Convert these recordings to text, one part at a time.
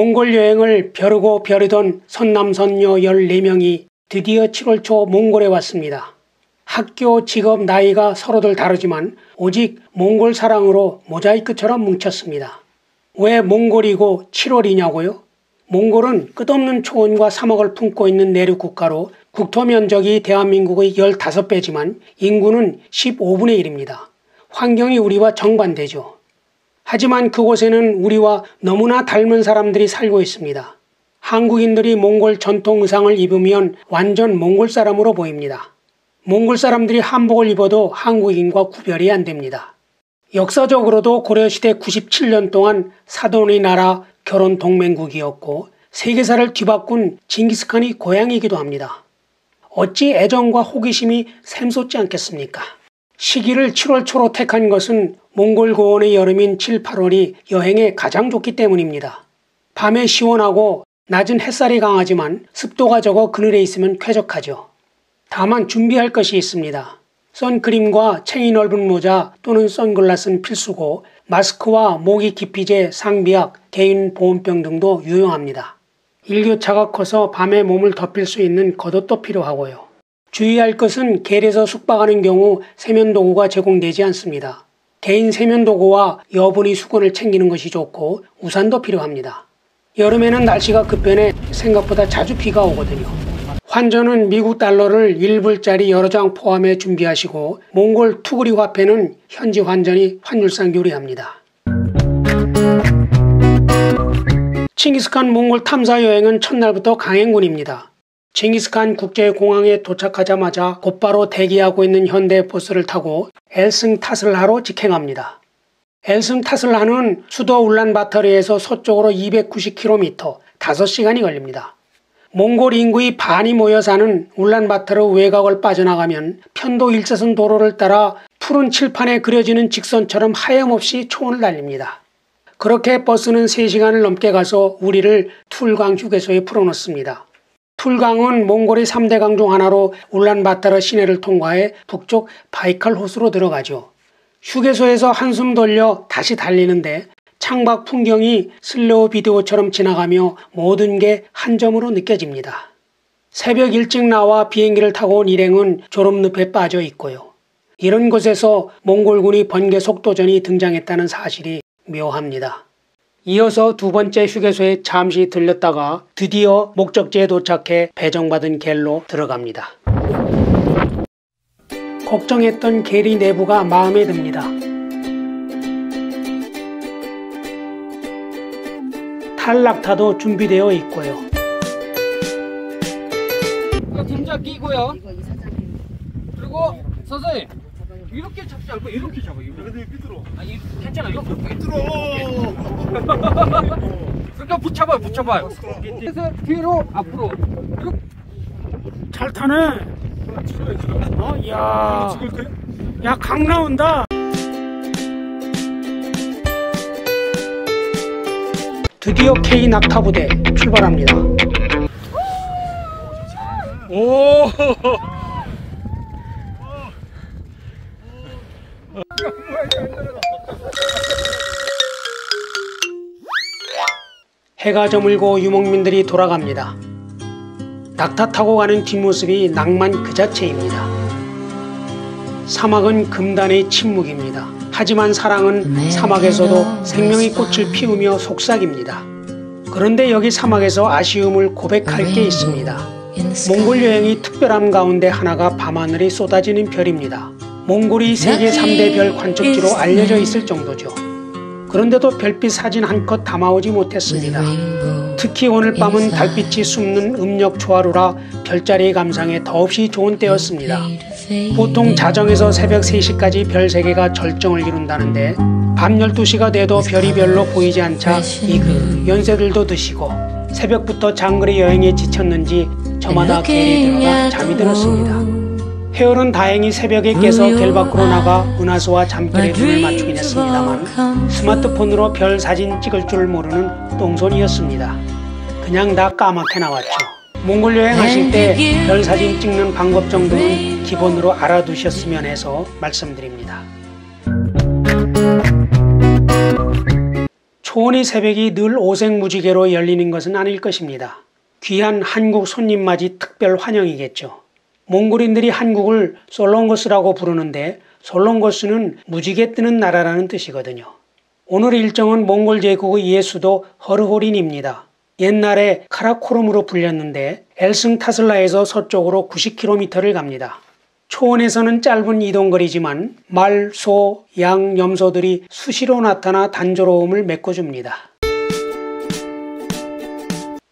몽골 여행을 벼르고 벼르던 선남선녀 14명이 드디어 7월 초 몽골에 왔습니다. 학교, 직업, 나이가 서로들 다르지만 오직 몽골 사랑으로 모자이크처럼 뭉쳤습니다. 왜 몽골이고 7월이냐고요? 몽골은 끝없는 초원과 사막을 품고 있는 내륙 국가로 국토 면적이 대한민국의 15배지만 인구는 15분의 1입니다. 환경이 우리와 정반대죠. 하지만 그곳에는 우리와 너무나 닮은 사람들이 살고 있습니다. 한국인들이 몽골 전통 의상을 입으면 완전 몽골 사람으로 보입니다. 몽골 사람들이 한복을 입어도 한국인과 구별이 안 됩니다. 역사적으로도 고려시대 97년 동안 사돈의 나라 결혼 동맹국이었고 세계사를 뒤바꾼 징기스칸이 고향이기도 합니다. 어찌 애정과 호기심이 샘솟지 않겠습니까? 시기를 7월 초로 택한 것은 몽골 고원의 여름인 7, 8월이 여행에 가장 좋기 때문입니다. 밤에 시원하고 낮은 햇살이 강하지만 습도가 적어 그늘에 있으면 쾌적하죠. 다만 준비할 것이 있습니다. 선크림과 챙이 넓은 모자 또는 선글라스는 필수고 마스크와 모기 기피제, 상비약, 개인 보온병 등도 유용합니다. 일교차가 커서 밤에 몸을 덮일 수 있는 겉옷도 필요하고요. 주의할 것은 겔에서 숙박하는 경우 세면도구가 제공되지 않습니다. 개인 세면도구와 여분의 수건을 챙기는 것이 좋고 우산도 필요합니다. 여름에는 날씨가 급변해 생각보다 자주 비가 오거든요. 환전은 미국 달러를 1불짜리 여러 장 포함해 준비하시고 몽골 투그리 화폐는 현지 환전이 환율상 유리합니다. 칭기스칸 몽골 탐사 여행은 첫날부터 강행군입니다. 칭기스칸 국제공항에 도착하자마자 곧바로 대기하고 있는 현대 버스를 타고 엘승타슬하로 직행합니다. 엘승타슬하는 수도 울란바토르에서 서쪽으로 290km, 5시간이 걸립니다. 몽골 인구의 반이 모여 사는 울란바토르 외곽을 빠져나가면 편도 1차선 도로를 따라 푸른 칠판에 그려지는 직선처럼 하염없이 초원을 달립니다. 그렇게 버스는 3시간을 넘게 가서 우리를 툴강 휴게소에 풀어놓습니다. 툴강은 몽골의 3대 강 중 하나로 울란바토르 시내를 통과해 북쪽 바이칼 호수로 들어가죠. 휴게소에서 한숨 돌려 다시 달리는데 창밖 풍경이 슬로우 비디오처럼 지나가며 모든 게 한 점으로 느껴집니다. 새벽 일찍 나와 비행기를 타고 온 일행은 졸음늪에 빠져 있고요. 이런 곳에서 몽골군이 번개 속도전이 등장했다는 사실이 묘합니다. 이어서 두 번째 휴게소에 잠시 들렸다가 드디어 목적지에 도착해 배정받은 겔로 들어갑니다. 걱정했던 겔이 내부가 마음에 듭니다. 탈락타도 준비되어 있고요. 등자 끼고요. 그리고 서서히 이렇게 잡지 않고 이렇게 잡아. 근데 삐뚤어. 아니 괜찮아. 이렇게 삐뚤어. 그러니까 붙여봐요. 그래서 뒤로 앞으로. 잘 타네. 야, 강 나온다. 드디어 K 낙타 부대 출발합니다. 오. 해가 저물고 유목민들이 돌아갑니다. 낙타 타고 가는 뒷모습이 낭만 그 자체입니다. 사막은 금단의 침묵입니다. 하지만 사랑은 사막에서도 생명의 꽃을 피우며 속삭입니다. 그런데 여기 사막에서 아쉬움을 고백할 게 있습니다. 몽골 여행이 특별함 가운데 하나가 밤하늘에 쏟아지는 별입니다. 몽골이 세계 3대 별 관측지로 알려져 있을 정도죠. 그런데도 별빛 사진 한 컷 담아오지 못했습니다. 특히 오늘 밤은 달빛이 숨는 음력 초하루라 별자리의 감상에 더없이 좋은 때였습니다. 보통 자정에서 새벽 3시까지 별 3개가 절정을 이룬다는데 밤 12시가 돼도 별이 별로 보이지 않자 이그 연세들도 드시고 새벽부터 장거리 여행에 지쳤는지 저마다 겔에 들어가 잠이 들었습니다. 해월은 다행히 새벽에 깨서 겔 밖으로 나가 은하수와 잠결에 눈을 맞추긴 했습니다만 스마트폰으로 별 사진 찍을 줄 모르는 똥손이었습니다. 그냥 다 까맣게 나왔죠. 몽골 여행하실 때 별 사진 찍는 방법 정도는 기본으로 알아두셨으면 해서 말씀드립니다. 초원의 새벽이 늘 오색무지개로 열리는 것은 아닐 것입니다. 귀한 한국 손님맞이 특별 환영이겠죠. 몽골인들이 한국을 솔롱거스라고 부르는데 솔롱거스는 무지개 뜨는 나라라는 뜻이거든요. 오늘 일정은 몽골 제국의 예수도 허르호린입니다. 옛날에 카라코름으로 불렸는데 엘승타슬라에서 서쪽으로 90km를 갑니다. 초원에서는 짧은 이동거리지만 말, 소, 양, 염소들이 수시로 나타나 단조로움을 메꿔줍니다.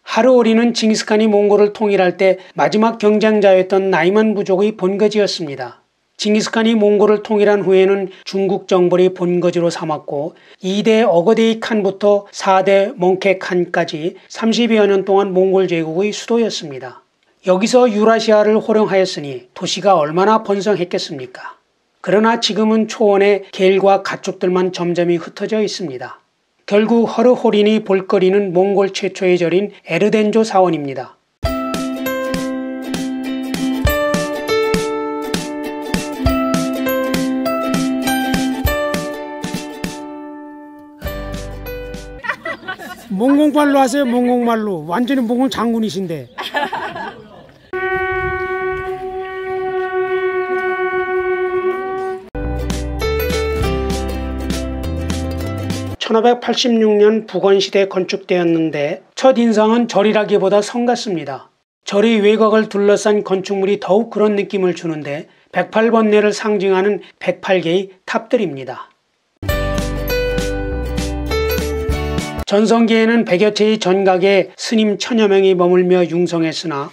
하르호린은 징기스칸이 몽골을 통일할 때 마지막 경쟁자였던 나이만 부족의 본거지였습니다. 징기스칸이 몽골을 통일한 후에는 중국 정벌이 본거지로 삼았고 2대 어거데이 칸부터 4대 몽케 칸까지 30여 년 동안 몽골 제국의 수도였습니다. 여기서 유라시아를 호령하였으니 도시가 얼마나 번성했겠습니까? 그러나 지금은 초원에 겔과 가축들만 점점이 흩어져 있습니다. 결국 허르호린이 볼거리는 몽골 최초의 절인 에르덴조 사원입니다. 몽골말로 하세요. 몽골말로. 완전히 몽골 장군이신데. 1586년 북원시대에 건축되었는데 첫 인상은 절이라기보다 성 같습니다. 절의 외곽을 둘러싼 건축물이 더욱 그런 느낌을 주는데 108번뇌를 상징하는 108개의 탑들입니다. 전성기에는 100여 채의 전각에 스님 1000여 명이 머물며 융성했으나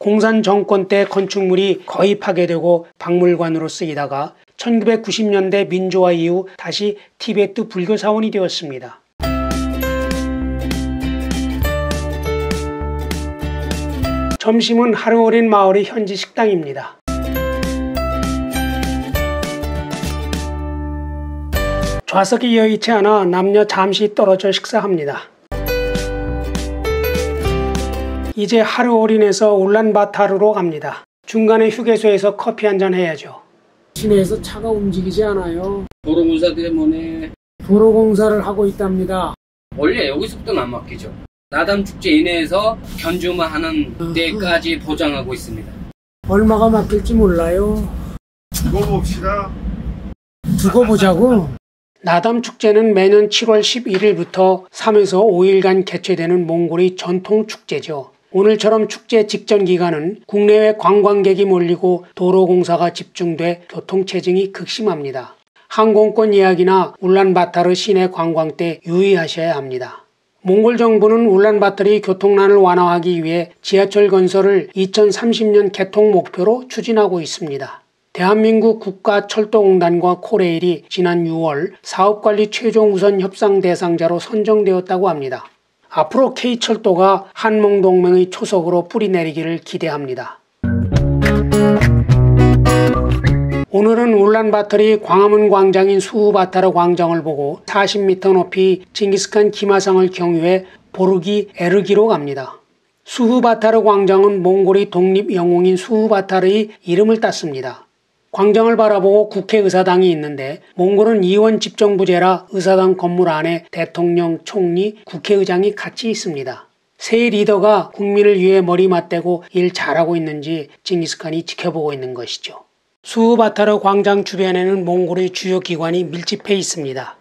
공산 정권 때 건축물이 거의 파괴되고 박물관으로 쓰이다가 1990년대 민주화 이후 다시 티베트 불교 사원이 되었습니다. 점심은 하르호린 마을의 현지 식당입니다. 좌석이 여의치 않아 남녀 잠시 떨어져 식사합니다. 이제 하르호린에서 울란바타르로 갑니다. 중간에 휴게소에서 커피 한잔 해야죠. 시내에서 차가 움직이지 않아요. 도로공사 때문에 도로공사를 하고 있답니다. 원래 여기서부터는 안 맡기죠. 나담축제 이내에서 견주만 하는 데까지 보장하고 있습니다. 얼마가 맡길지 몰라요. 두고 봅시다. 두고 보자고. 나담축제는 매년 7월 11일부터 3에서 5일간 개최되는 몽골의 전통 축제죠. 오늘처럼 축제 직전 기간은 국내외 관광객이 몰리고 도로공사가 집중돼 교통체증이 극심합니다. 항공권 예약이나 울란바타르 시내 관광 때 유의하셔야 합니다. 몽골 정부는 울란바타르의 교통난을 완화하기 위해 지하철 건설을 2030년 개통 목표로 추진하고 있습니다. 대한민국 국가철도공단과 코레일이 지난 6월 사업관리 최종 우선 협상 대상자로 선정되었다고 합니다. 앞으로 K철도가 한몽동맹의 초석으로 뿌리내리기를 기대합니다. 오늘은 울란바토르의 광화문 광장인 수우바타르 광장을 보고 40m 높이 징기스칸 기마상을 경유해 보르기 에르기로 갑니다. 수우바타르 광장은 몽골의 독립 영웅인 수우바타르의 이름을 땄습니다. 광장을 바라보고 국회의사당이 있는데 몽골은 이원 집정부제라 의사당 건물 안에 대통령, 총리, 국회의장이 같이 있습니다. 새 리더가 국민을 위해 머리 맞대고 일 잘하고 있는지 징기스칸이 지켜보고 있는 것이죠. 수우바타르 광장 주변에는 몽골의 주요 기관이 밀집해 있습니다.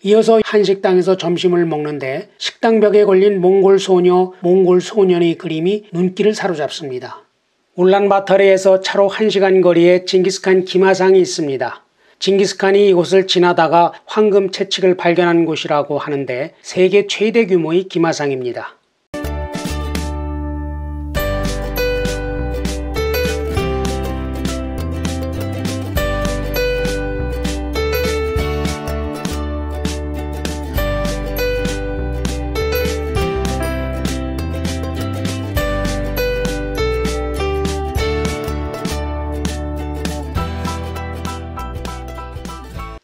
이어서 한식당에서 점심을 먹는데 식당벽에 걸린 몽골 소녀, 몽골 소년의 그림이 눈길을 사로잡습니다. 울란바토르에서 차로 1시간 거리에 징기스칸 기마상이 있습니다. 징기스칸이 이곳을 지나다가 황금 채찍을 발견한 곳이라고 하는데 세계 최대 규모의 기마상입니다.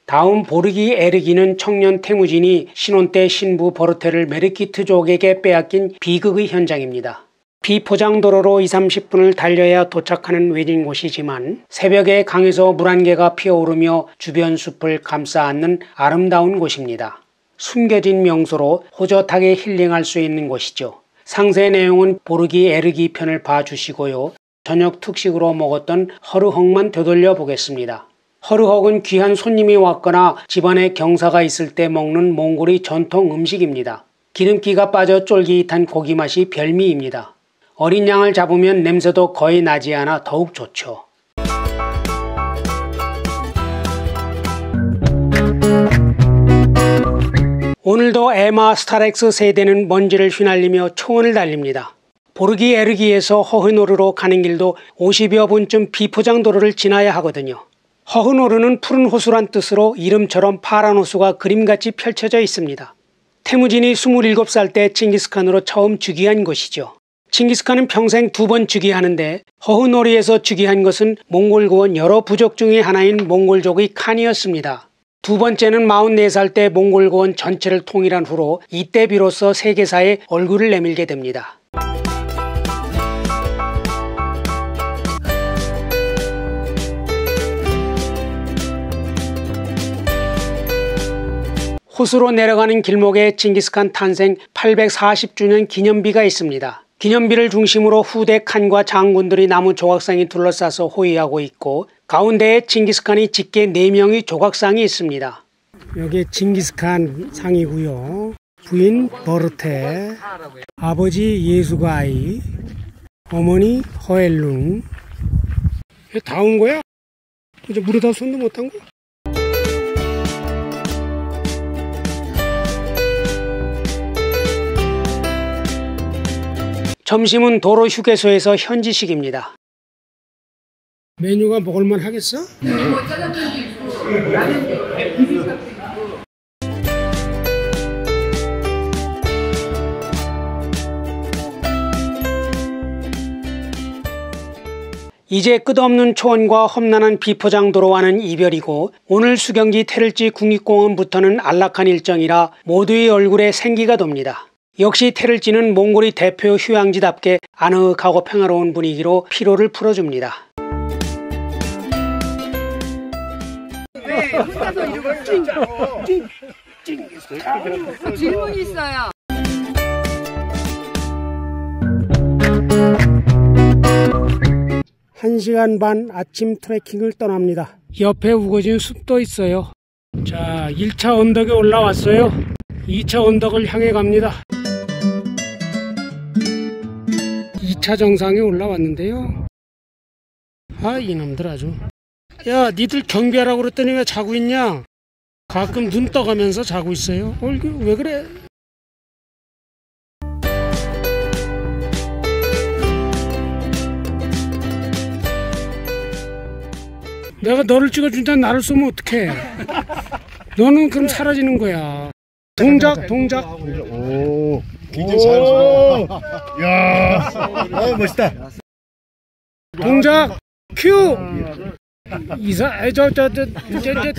다음 보르기 에르기는 청년 태무진이 신혼 때 신부 버르테를 메르키트족에게 빼앗긴 비극의 현장입니다. 비포장도로로 20-30분을 달려야 도착하는 외진 곳이지만 새벽에 강에서 물안개가 피어오르며 주변 숲을 감싸 안는 아름다운 곳입니다. 숨겨진 명소로 호젓하게 힐링할 수 있는 곳이죠. 상세 내용은 보르기 에르기 편을 봐주시고요. 저녁 특식으로 먹었던 허르헉만 되돌려 보겠습니다. 허르헉은 귀한 손님이 왔거나 집안에 경사가 있을 때 먹는 몽골의 전통 음식입니다. 기름기가 빠져 쫄깃한 고기 맛이 별미입니다. 어린 양을 잡으면 냄새도 거의 나지 않아 더욱 좋죠. 오늘도 에마 스타렉스 세대는 먼지를 휘날리며 초원을 달립니다. 보르기 에르기에서 허흐노르로 가는 길도 50여 분쯤 비포장도로를 지나야 하거든요. 허흐노르는 푸른 호수란 뜻으로 이름처럼 파란 호수가 그림같이 펼쳐져 있습니다. 태무진이 27살 때 칭기스칸으로 처음 즉위한 곳이죠. 칭기스칸은 평생 2번 즉위하는데 허흐노르에서 즉위한 것은 몽골 구원 여러 부족 중의 하나인 몽골족의 칸이었습니다. 두 번째는 44살 때 몽골 구원 전체를 통일한 후로 이때 비로소 세계사에 얼굴을 내밀게 됩니다. 호수로 내려가는 길목에 칭기스칸 탄생 840주년 기념비가 있습니다. 기념비를 중심으로 후대 칸과 장군들이 나무 조각상이 둘러싸서 호위하고 있고 가운데에 칭기스칸이 직계 4명의 조각상이 있습니다. 여기 칭기스칸 상이고요. 부인 버르테, 아버지 예수가이, 어머니 허엘룽. 다 온 거야? 이제 물에 다 손도 못 한 거야? 점심은 도로 휴게소에서 현지식입니다. 메뉴가 먹을만 하겠어? 이제 끝없는 초원과 험난한 비포장도로와는 이별이고 오늘 수경지 테를지 국립공원부터는 안락한 일정이라 모두의 얼굴에 생기가 돕니다. 역시 테를지는 몽골의 대표 휴양지답게 아늑하고 평화로운 분위기로 피로를 풀어줍니다. 네, 혼자서 이러고 질문이 있어요. 한 시간 반 아침 트레킹을 떠납니다. 옆에 우거진 숲도 있어요. 자, 1차 언덕에 올라왔어요. 2차 언덕을 향해 갑니다. 2차 정상에 올라왔는데요. 아, 이놈들 아주. 야, 니들 경비하라고 그랬더니 왜 자고 있냐? 가끔 눈 떠가면서 자고 있어요. 왜 그래? 내가 너를 찍어준다 나를 쏘면 어떡해? 너는 그럼 사라지는 거야. 동작. 오, 굉장히 잘하시네. 야, 멋있다. 동작 큐.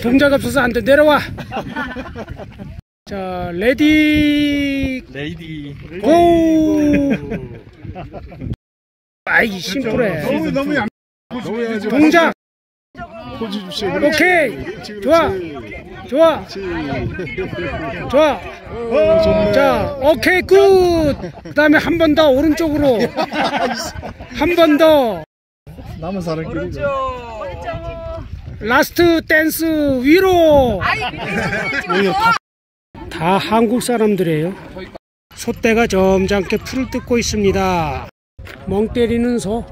동작 없어서 안 돼. 내려와. 자, 레디 고. 아이 심플해. 너무 동작. 포즈 주세요. 오케이. 좋아. 자, 오케이 굿. 그다음에 한 번 더 오른쪽으로. 한 번 더. 남은 사람끼리. 라스트 댄스 위로. 다 한국 사람들이에요. 소떼가 점잖게 풀을 뜯고 있습니다. 멍 때리는 소.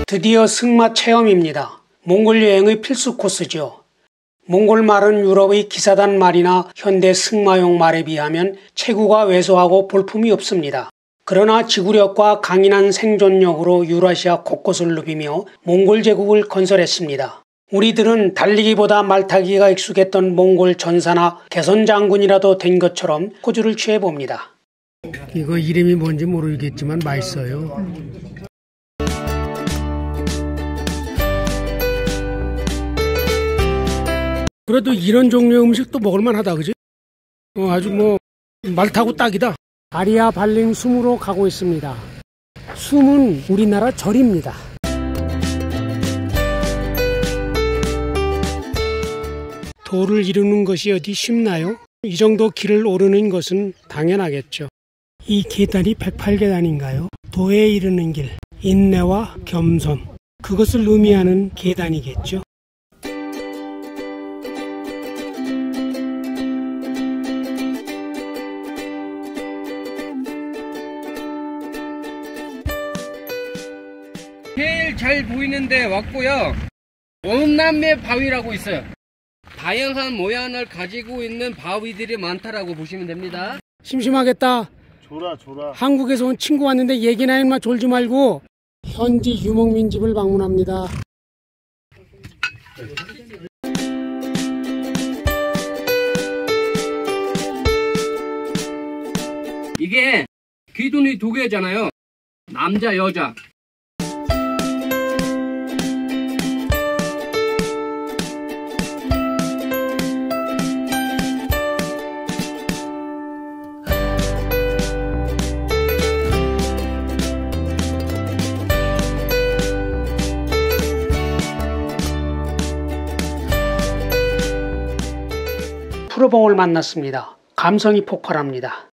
드디어 승마 체험입니다. 몽골 여행의 필수 코스죠. 몽골 말은 유럽의 기사단 말이나 현대 승마용 말에 비하면 체구가 왜소하고 볼품이 없습니다. 그러나 지구력과 강인한 생존력으로 유라시아 곳곳을 누비며 몽골 제국을 건설했습니다. 우리들은 달리기보다 말타기가 익숙했던 몽골 전사나 개선 장군이라도 된 것처럼 포즈를 취해봅니다. 이거 이름이 뭔지 모르겠지만 맛있어요. 그래도 이런 종류의 음식도 먹을만 하다, 그지? 아주 뭐 말 타고 딱이다. 아리아 발림 숨으로 가고 있습니다. 숨은 우리나라 절입니다. 도를 이루는 것이 어디 쉽나요? 이 정도 길을 오르는 것은 당연하겠죠. 이 계단이 108계단인가요? 도에 이르는 길, 인내와 겸손, 그것을 의미하는 계단이겠죠. 제일 잘 보이는 데 왔고요. 원남매 바위라고 있어요. 다양한 모양을 가지고 있는 바위들이 많다라고 보시면 됩니다. 심심하겠다. 졸아. 한국에서 온 친구 왔는데 얘기나 인마 졸지 말고 현지 유목민 집을 방문합니다. 이게 귀둔이 두 개잖아요. 남자 여자. 푸르봉을 만났습니다. 감성이 폭발합니다.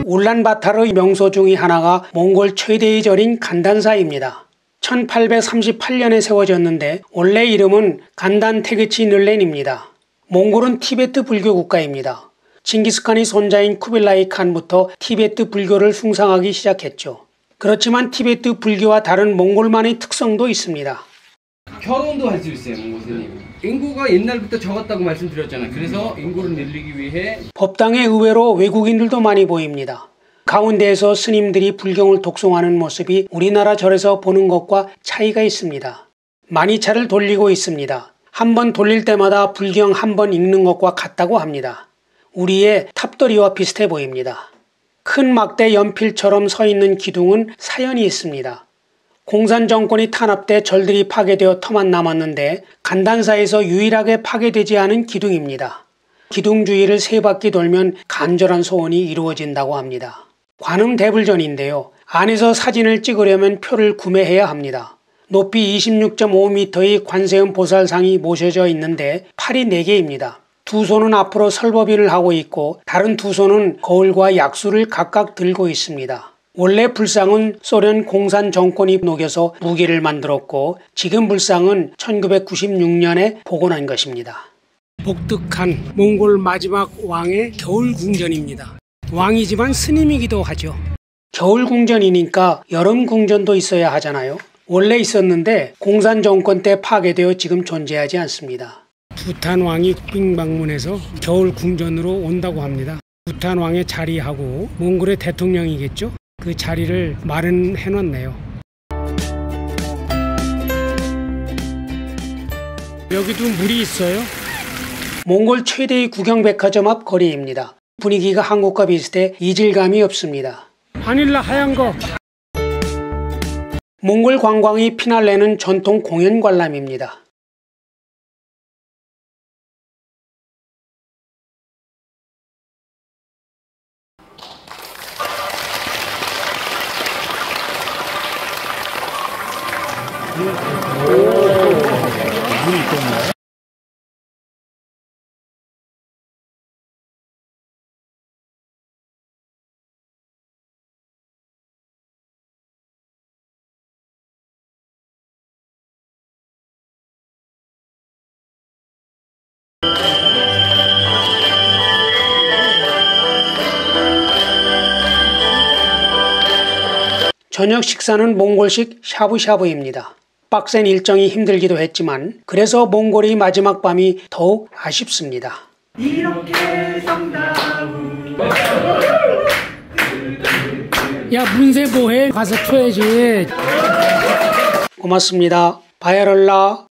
울란바타르의 명소 중의 하나가 몽골 최대의 절인 간단사입니다. 1838년에 세워졌는데 원래 이름은 간단 테그치 늘렌입니다. 몽골은 티베트 불교 국가입니다. 징기스칸의 손자인 쿠빌라이 칸부터 티베트 불교를 숭상하기 시작했죠. 그렇지만 티베트 불교와 다른 몽골만의 특성도 있습니다. 결혼도 할 수 있어요, 몽골스님. 인구가 옛날부터 적었다고 말씀드렸잖아요. 그래서 인구를 늘리기 위해 법당에 의외로 외국인들도 많이 보입니다. 가운데에서 스님들이 불경을 독송하는 모습이 우리나라 절에서 보는 것과 차이가 있습니다. 많이 차를 돌리고 있습니다. 한 번 돌릴 때마다 불경 한 번 읽는 것과 같다고 합니다. 우리의 탑돌이와 비슷해 보입니다. 큰 막대 연필처럼 서 있는 기둥은 사연이 있습니다. 공산 정권이 탄압돼 절들이 파괴되어 터만 남았는데 간단사에서 유일하게 파괴되지 않은 기둥입니다. 기둥 주위를 세 바퀴 돌면 간절한 소원이 이루어진다고 합니다. 관음대불전인데요. 안에서 사진을 찍으려면 표를 구매해야 합니다. 높이 26.5m의 관세음 보살상이 모셔져 있는데 팔이 4개입니다. 두 손은 앞으로 설법인을 하고 있고 다른 두 손은 거울과 약수를 각각 들고 있습니다. 원래 불상은 소련 공산 정권이 녹여서 무기를 만들었고 지금 불상은 1996년에 복원한 것입니다. 복득한 몽골 마지막 왕의 겨울궁전입니다. 왕이지만 스님이기도 하죠. 겨울궁전이니까 여름궁전도 있어야 하잖아요. 원래 있었는데 공산 정권 때 파괴되어 지금 존재하지 않습니다. 부탄 왕이 국빈 방문해서 겨울 궁전으로 온다고 합니다. 부탄 왕의 자리하고 몽골의 대통령이겠죠? 그 자리를 마련해 놨네요. 여기도 물이 있어요. 몽골 최대의 구경백화점 앞 거리입니다. 분위기가 한국과 비슷해 이질감이 없습니다. 바닐라 하얀 거. 몽골 관광의 피날레는 전통 공연 관람입니다. 저녁 식사는 몽골식 샤브샤브입니다. 빡센 일정이 힘들기도 했지만 그래서 몽골의 마지막 밤이 더욱 아쉽습니다. 야 문세 뭐해? 가서 쳐야지. 고맙습니다. 바야럴라.